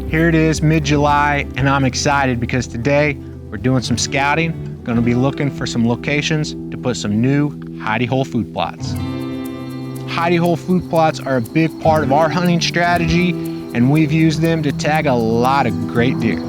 Here it is, mid-July, and I'm excited because today we're doing some scouting. Going to be looking for some locations to put some new hidey hole food plots. Hidey hole food plots are a big part of our hunting strategy, and we've used them to tag a lot of great deer.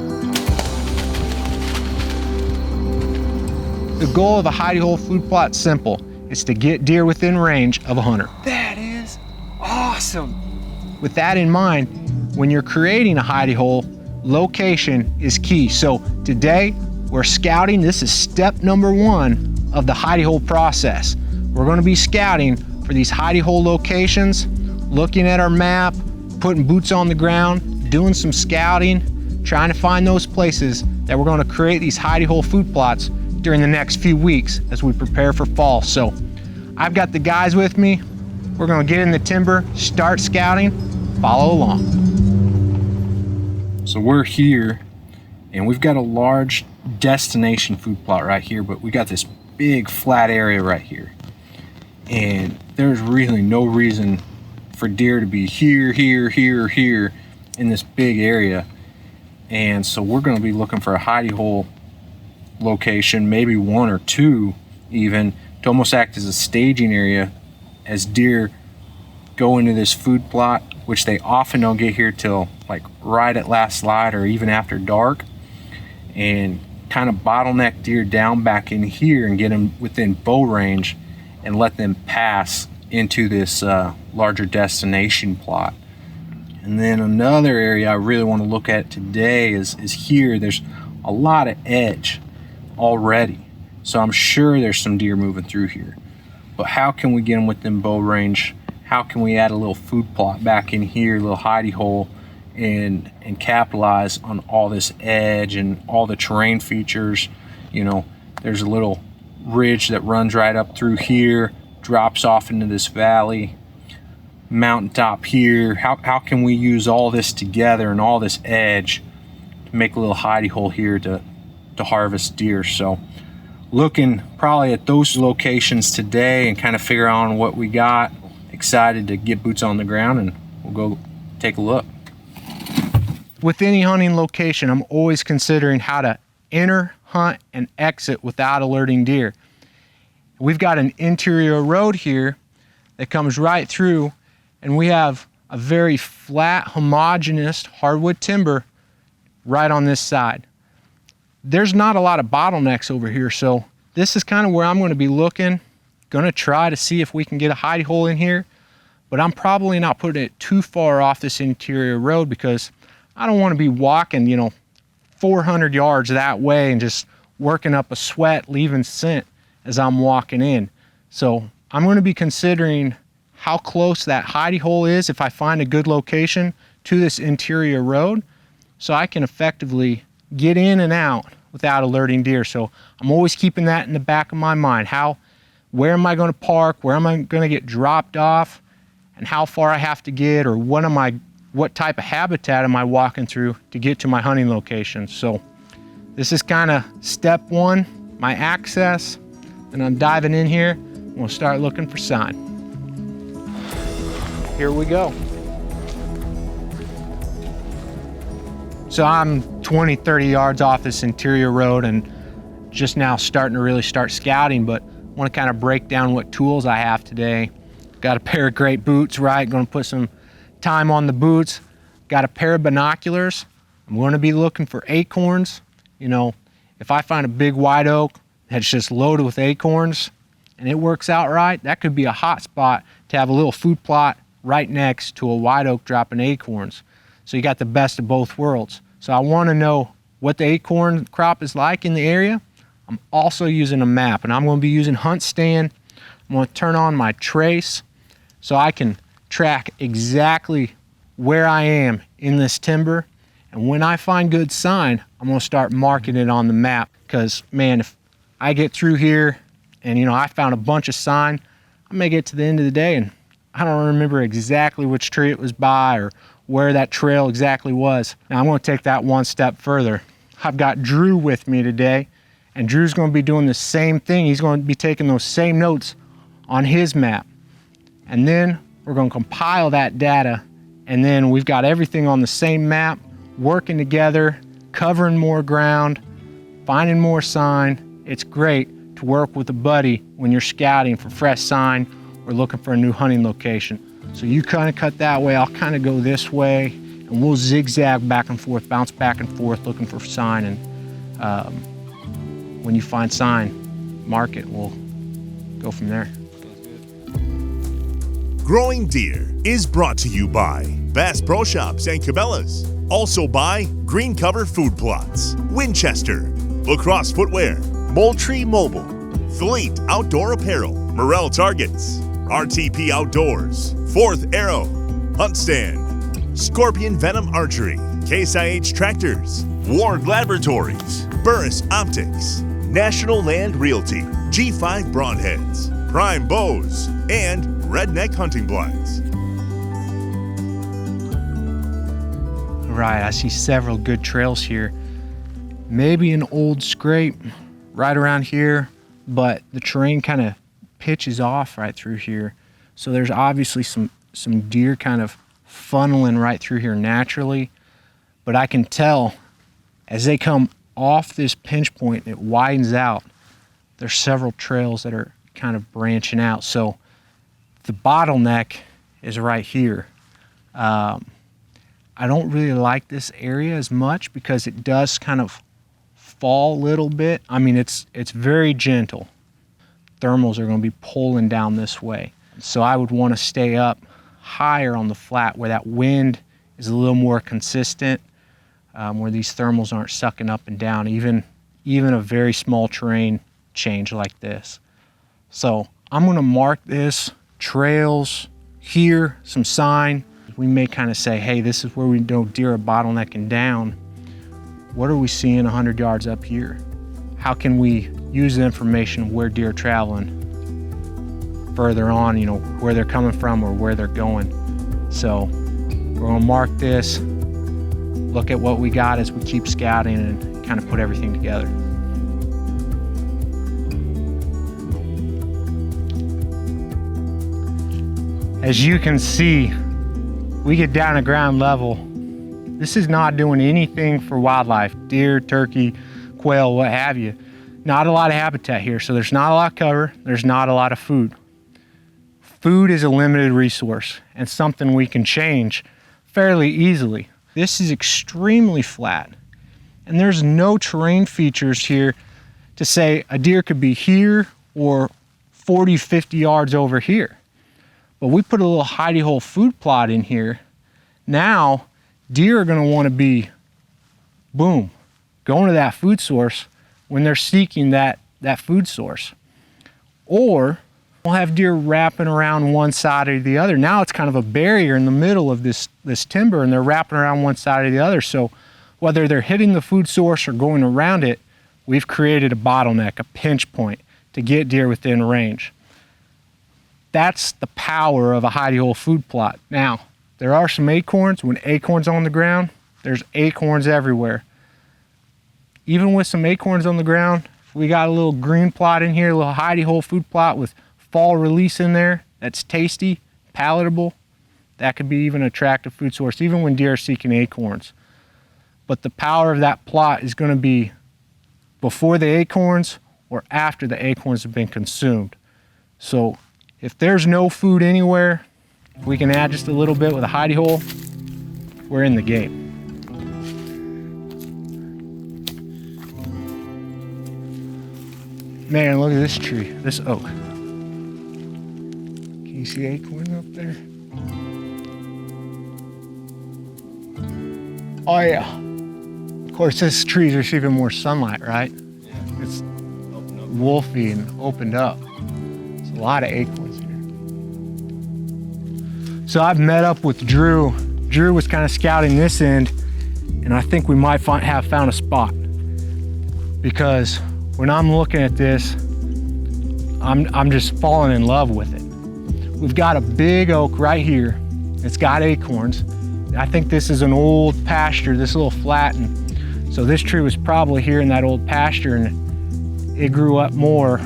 The goal of a hidey hole food plot is simple. It's to get deer within range of a hunter. That is awesome. With that in mind, when you're creating a hidey hole, location is key. So today we're scouting. This is step number 1 of the hidey hole process. We're going to be scouting for these hidey hole locations, looking at our map, putting boots on the ground, doing some scouting, trying to find those places that we're going to create these hidey hole food plots during the next few weeks as we prepare for fall. So I've got the guys with me. We're going to get in the timber, start scouting, follow along. So we're here and we've got a large destination food plot right here, but we got this big flat area right here. And there's really no reason for deer to be here, here, here, here in this big area. And so we're going to be looking for a hidey hole location, maybe 1 or 2 even, to almost act as a staging area as deer go into this food plot, which they often don't get here till like right at last light or even after dark, and kind of bottleneck deer down back in here and get them within bow range and let them pass into this larger destination plot. And then another area I really want to look at today is here. There's a lot of edge already, so I'm sure there's some deer moving through here. But how can we get them within bow range? How can we add a little food plot back in here, a little hidey hole, and capitalize on all this edge and all the terrain features? You know, there's a little ridge that runs right up through here, drops off into this valley, mountaintop here. How can we use all this together and all this edge to make a little hidey hole here to harvest deer? So looking probably at those locations today and kind of figure out what we got. Excited to get boots on the ground, and we'll go take a look. With any hunting location, I'm always considering how to enter, hunt, and exit without alerting deer. We've got an interior road here that comes right through, and we have a very flat, homogeneous hardwood timber right on this side. There's not a lot of bottlenecks over here, so this is kind of where I'm going to be looking. Going to try to see if we can get a hidey hole in here, but I'm probably not putting it too far off this interior road because I don't want to be walking, 400 yards that way and just working up a sweat, leaving scent as I'm walking in. So I'm going to be considering how close that hidey hole is if I find a good location to this interior road, so I can effectively get in and out without alerting deer. So I'm always keeping that in the back of my mind. Where am I going to park? Where am I going to get dropped off? And how far I have to get, or what type of habitat am I walking through to get to my hunting location? So this is kind of step 1, my access, and I'm diving in here. We'll start looking for sign. Here we go. So I'm 20, 30 yards off this interior road and just now starting to really start scouting, but I want to kind of break down what tools I have today. Got a pair of great boots, right? Going to put some time on the boots. Got a pair of binoculars. I'm going to be looking for acorns. If I find a big white oak that's just loaded with acorns and it works out right, that could be a hot spot to have a little food plot right next to a white oak dropping acorns. So you got the best of both worlds. So I want to know what the acorn crop is like in the area. I'm also using a map, and I'm going to be using HuntStand. I'm going to turn on my trace so I can track exactly where I am in this timber. And when I find good sign, I'm going to start marking it on the map, because man, if I get through here and I found a bunch of sign, I may get to the end of the day and I don't remember exactly which tree it was by or where that trail exactly was. Now I'm going to take that one step further. I've got Drew with me today, and Drew's going to be doing the same thing. He's going to be taking those same notes on his map. And then we're going to compile that data, and then we've got everything on the same map. working together, covering more ground, finding more sign. It's great to work with a buddy when you're scouting for fresh sign or looking for a new hunting location. So you kind of cut that way, I'll kind of go this way, and we'll zigzag back and forth, bounce back and forth looking for sign. And when you find sign, mark it. We'll go from there. Growing Deer is brought to you by Bass Pro Shops and Cabela's. Also by Green Cover Food Plots, Winchester, Lacrosse Footwear, Moultrie Mobile, Fleet Outdoor Apparel, Morel Targets, RTP Outdoors, Fourth Arrow, Hunt Stand, Scorpion Venom Archery, Case IH Tractors, Ward Laboratories, Burris Optics, National Land Realty, G5 Broadheads, Prime Bows, and Redneck Hunting Blinds. Right, I see several good trails here. Maybe an old scrape right around here, but the terrain kind of pitches off right through here. So there's obviously some deer kind of funneling right through here naturally, but I can tell as they come off this pinch point, it widens out. There's several trails that are kind of branching out. So the bottleneck is right here. I don't really like this area as much because it does kind of fall a little bit. I mean, it's very gentle. Thermals are going to be pulling down this way. So I would want to stay up higher on the flat where that wind is a little more consistent, where these thermals aren't sucking up and down, even a very small terrain change like this. So I'm going to mark this, trails here, some sign. We may kind of say, hey, this is where we know deer are bottlenecking down. What are we seeing 100 yards up here? How can we use the information of where deer are traveling further on, you know, where they're coming from or where they're going? So we're gonna mark this, look at what we got as we keep scouting and kind of put everything together. As you can see, we get down to ground level. This is not doing anything for wildlife, deer, turkey, quail, what have you. Not a lot of habitat here, so there's not a lot of cover, there's not a lot of food. Food is a limited resource and something we can change fairly easily. This is extremely flat, and there's no terrain features here to say a deer could be here or 40, 50 yards over here. But we put a little hidey hole food plot in here. Now, deer are gonna wanna be, boom, going to that food source when they're seeking that food source. Or we'll have deer wrapping around one side or the other. Now it's kind of a barrier in the middle of this timber, and they're wrapping around one side or the other. So whether they're hitting the food source or going around it, we've created a bottleneck, a pinch point to get deer within range. That's the power of a hidey hole food plot. Now, there are some acorns. When acorns on the ground, there's acorns everywhere. Even with some acorns on the ground, if we got a little green plot in here, a little hidey hole food plot with fall release in there, that's tasty, palatable, that could be even an attractive food source, even when deer are seeking acorns. But the power of that plot is gonna be before the acorns or after the acorns have been consumed. So if there's no food anywhere, we can add just a little bit with a hidey hole, we're in the game. Man, look at this tree, this oak. Can you see acorn up there? Oh yeah. Of course, this tree's receiving more sunlight, right? Yeah. It's wolfy and opened up. There's a lot of acorns here. So I've met up with Drew. Drew was kind of scouting this end, and I think we might have found a spot. Because when I'm looking at this, I'm just falling in love with it. We've got a big oak right here. It's got acorns. I think this is an old pasture, this little flat, and so this tree was probably here in that old pasture, and it grew up more,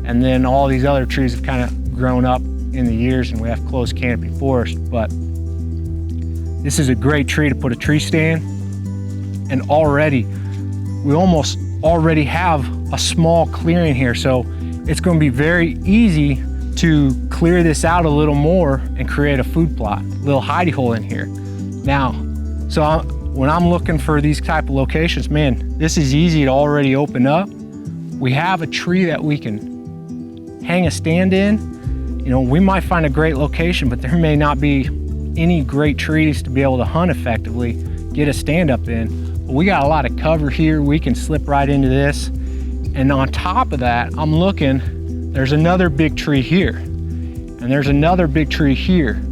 and then all these other trees have kind of grown up in the years, and we have closed canopy forest. But this is a great tree to put a tree stand. and we almost already have a small clearing here. So it's going to be very easy to clear this out a little more and create a food plot, a little hidey hole in here. Now, when I'm looking for these type of locations, man, this is easy to already open up. We have a tree that we can hang a stand in. You know, we might find a great location, but there may not be any great trees to be able to hunt effectively, get a stand up in. But we got a lot of cover here. We can slip right into this. And on top of that, I'm looking, there's another big tree here, and there's another big tree here.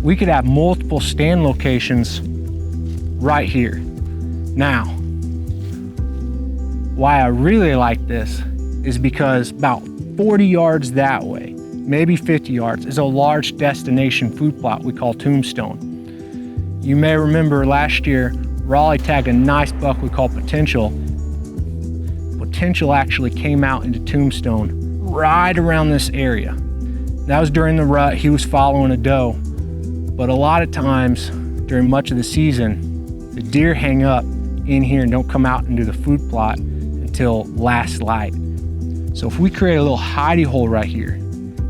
We could have multiple stand locations right here. Now, why I really like this is because about 40 yards that way, maybe 50 yards, is a large destination food plot we call Tombstone. You may remember last year, Raleigh tagged a nice buck we call Potential. Potential actually came out into Tombstone right around this area. That was during the rut. He was following a doe. But a lot of times during much of the season, the deer hang up in here and don't come out into the food plot until last light. So if we create a little hidey hole right here,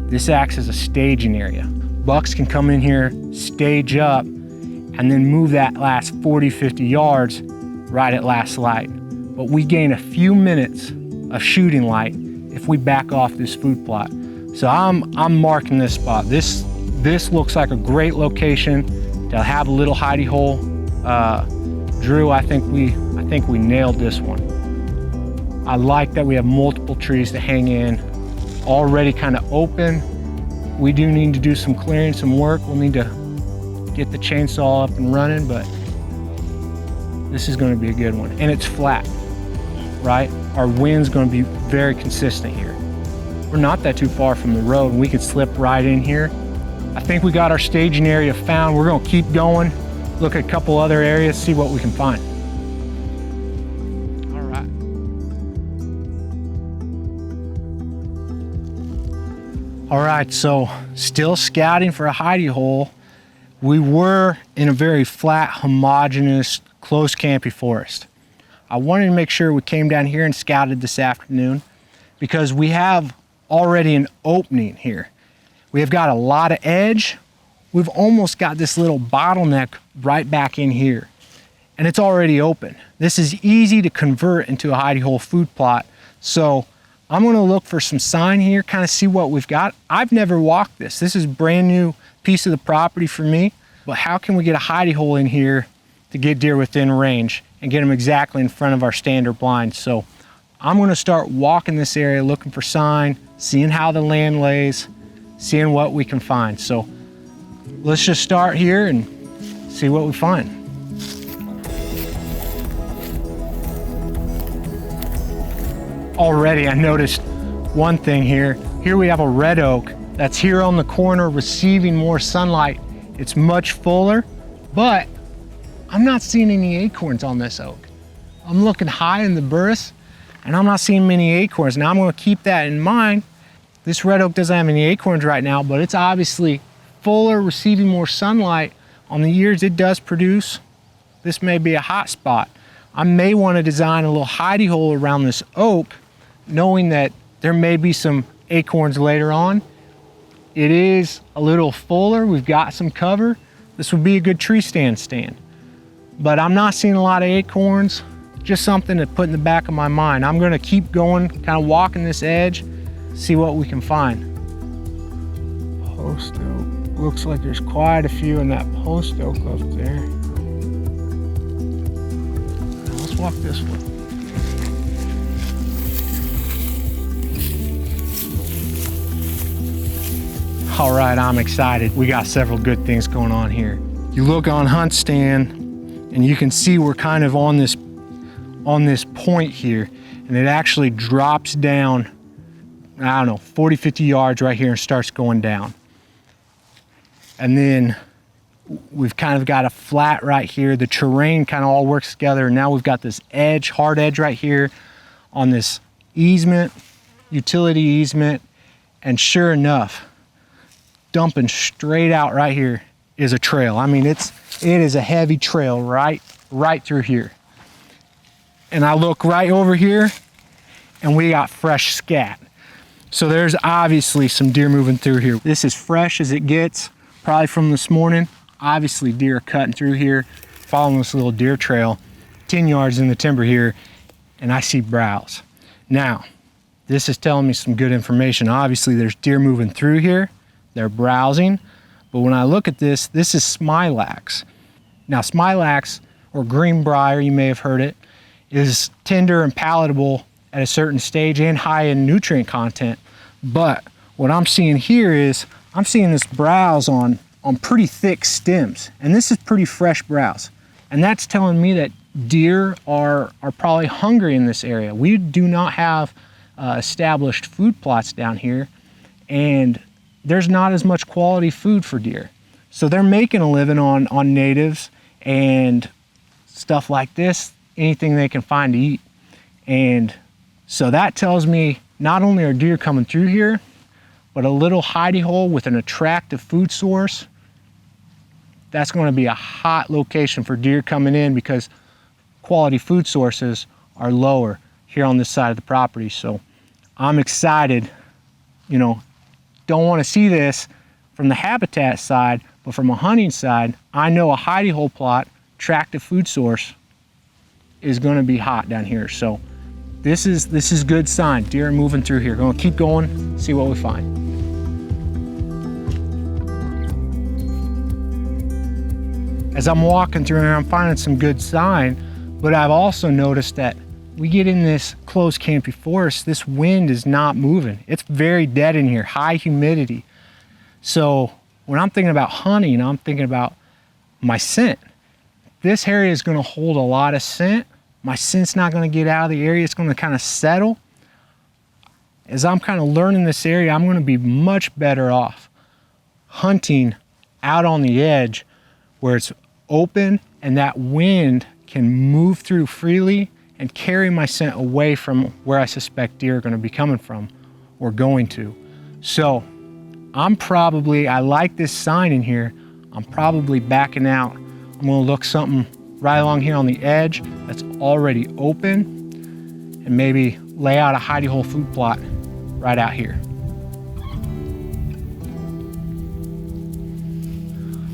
this acts as a staging area. Bucks can come in here, stage up, and then move that last 40, 50 yards right at last light. But we gain a few minutes of shooting light if we back off this food plot. So I'm marking this spot. This looks like a great location to have a little hidey hole. Drew, I think we nailed this one. I like that we have multiple trees to hang in, already kind of open. We do need to do some clearing, some work. We'll need to get the chainsaw up and running, but this is going to be a good one. And it's flat, right? Our wind's going to be very consistent here. We're not that too far from the road, and we could slip right in here. I think we got our staging area found. We're going to keep going, look at a couple other areas, see what we can find. All right. All right, so still scouting for a hidey hole. We were in a very flat, homogeneous, close campy forest. I wanted to make sure we came down here and scouted this afternoon because we have already an opening here. We have got a lot of edge. We've almost got this little bottleneck right back in here, and it's already open. This is easy to convert into a hidey hole food plot. So I'm gonna look for some sign here, kind of see what we've got. I've never walked this. This is a brand new piece of the property for me, but how can we get a hidey hole in here to get deer within range and get them exactly in front of our stand or blind? So I'm gonna start walking this area, looking for sign, seeing how the land lays, seeing what we can find. So let's just start here and see what we find. Already I noticed one thing here. Here we have a red oak that's here on the corner receiving more sunlight. It's much fuller, but I'm not seeing any acorns on this oak. I'm looking high in the burris and I'm not seeing many acorns. Now I'm gonna keep that in mind. This red oak doesn't have any acorns right now, but it's obviously fuller, receiving more sunlight. On the years it does produce, this may be a hot spot. I may want to design a little hidey hole around this oak, knowing that there may be some acorns later on. It is a little fuller, we've got some cover. This would be a good tree stand. But I'm not seeing a lot of acorns, just something to put in the back of my mind. I'm gonna keep going, kind of walking this edge, see what we can find. Post oak. Looks like there's quite a few in that post oak up there. Let's walk this way. All right, I'm excited. We got several good things going on here. You look on HuntStand and you can see we're kind of on this point here, and it actually drops down, I don't know, 40, 50 yards right here and starts going down. And then we've kind of got a flat right here. The terrain kind of all works together. And now we've got this edge, hard edge right here on this easement, utility easement. And sure enough, dumping straight out right here is a trail. I mean, it is a heavy trail right through here. and I look right over here and we got fresh scat. So there's obviously some deer moving through here. This is fresh as it gets, probably from this morning. Obviously deer are cutting through here, following this little deer trail, 10 yards in the timber here, and I see browse. Now, this is telling me some good information. Obviously there's deer moving through here, they're browsing, but when I look at this, this is smilax. Now smilax, or greenbrier, you may have heard it, is tender and palatable at a certain stage and high in nutrient content. But what I'm seeing here is, I'm seeing this browse on pretty thick stems, and this is pretty fresh browse. And that's telling me that deer are probably hungry in this area. We do not have established food plots down here, and there's not as much quality food for deer. So they're making a living on natives and stuff like this, anything they can find to eat. And so that tells me not only are deer coming through here, but a little hidey hole with an attractive food source, that's going to be a hot location for deer coming in, because quality food sources are lower here on this side of the property. So I'm excited, you know, don't want to see this from the habitat side, but from a hunting side, I know a hidey hole plot, attractive food source, is going to be hot down here. So this is good sign. Deer are moving through here. Going to keep going, see what we find. As I'm walking through here, I'm finding some good sign, but I've also noticed that we get in this closed canopy forest, this wind is not moving. It's very dead in here, high humidity. So when I'm thinking about hunting, I'm thinking about my scent. This area is going to hold a lot of scent. My scent's not going to get out of the area. It's going to kind of settle. As I'm kind of learning this area, I'm going to be much better off hunting out on the edge where it's open and that wind can move through freely and carry my scent away from where I suspect deer are going to be coming from or going to. So I like this sign in here. I'm probably backing out. I'm going to look something right along here on the edge that's already open, and maybe lay out a hidey hole food plot right out here.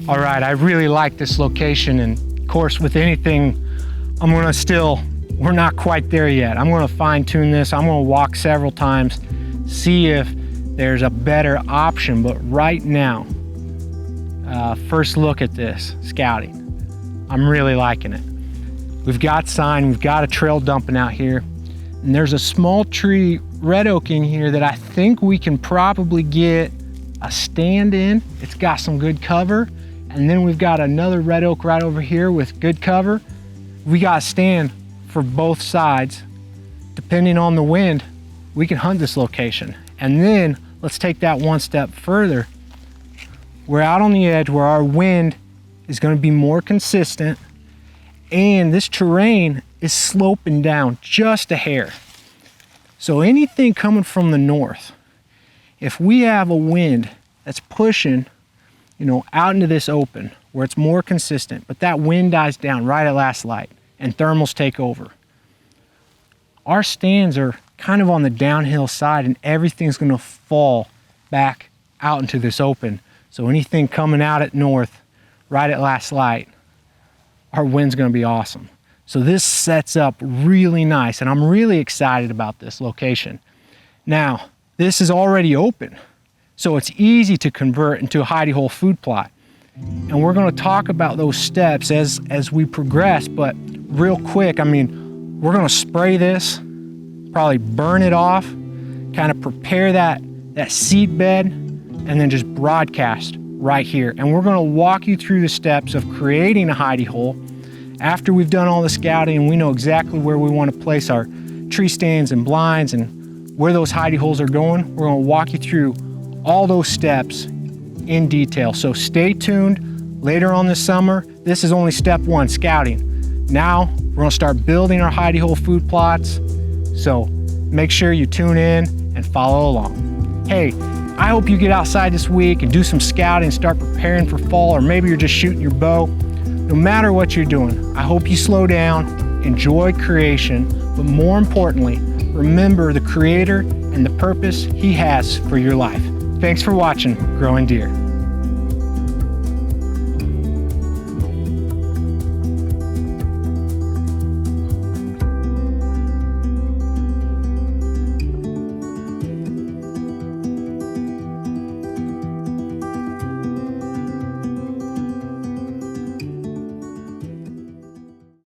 All right, I really like this location, and of course with anything, we're not quite there yet. I'm gonna fine tune this. I'm gonna walk several times, see if there's a better option, but right now, first look at this, scouting. I'm really liking it. We've got sign, we've got a trail dumping out here, and there's a small tree, red oak in here that I think we can probably get a stand in. It's got some good cover, and then we've got another red oak right over here with good cover. We got a stand for both sides. Depending on the wind, we can hunt this location. And then let's take that one step further. We're out on the edge where our wind is going to be more consistent, and this terrain is sloping down just a hair. So anything coming from the north, if we have a wind that's pushing, you know, out into this open where it's more consistent, but that wind dies down right at last light and thermals take over, our stands are kind of on the downhill side and everything's going to fall back out into this open. So anything coming out at north right at last light, our wind's going to be awesome. So this sets up really nice, and I'm really excited about this location. Now, this is already open, so it's easy to convert into a hidey hole food plot. And we're going to talk about those steps as we progress, but real quick, I mean, we're going to spray this, probably burn it off, kind of prepare that seed bed, and then just broadcast right here. And we're going to walk you through the steps of creating a hidey hole. After we've done all the scouting and we know exactly where we want to place our tree stands and blinds and where those hidey holes are going, we're going to walk you through all those steps in detail. So stay tuned. Later on this summer, this is only step one, scouting. Now we're going to start building our hidey hole food plots. So make sure you tune in and follow along. Hey, I hope you get outside this week and do some scouting, start preparing for fall, or maybe you're just shooting your bow. No matter what you're doing, I hope you slow down, enjoy creation, but more importantly, remember the Creator and the purpose He has for your life. Thanks for watching Growing Deer.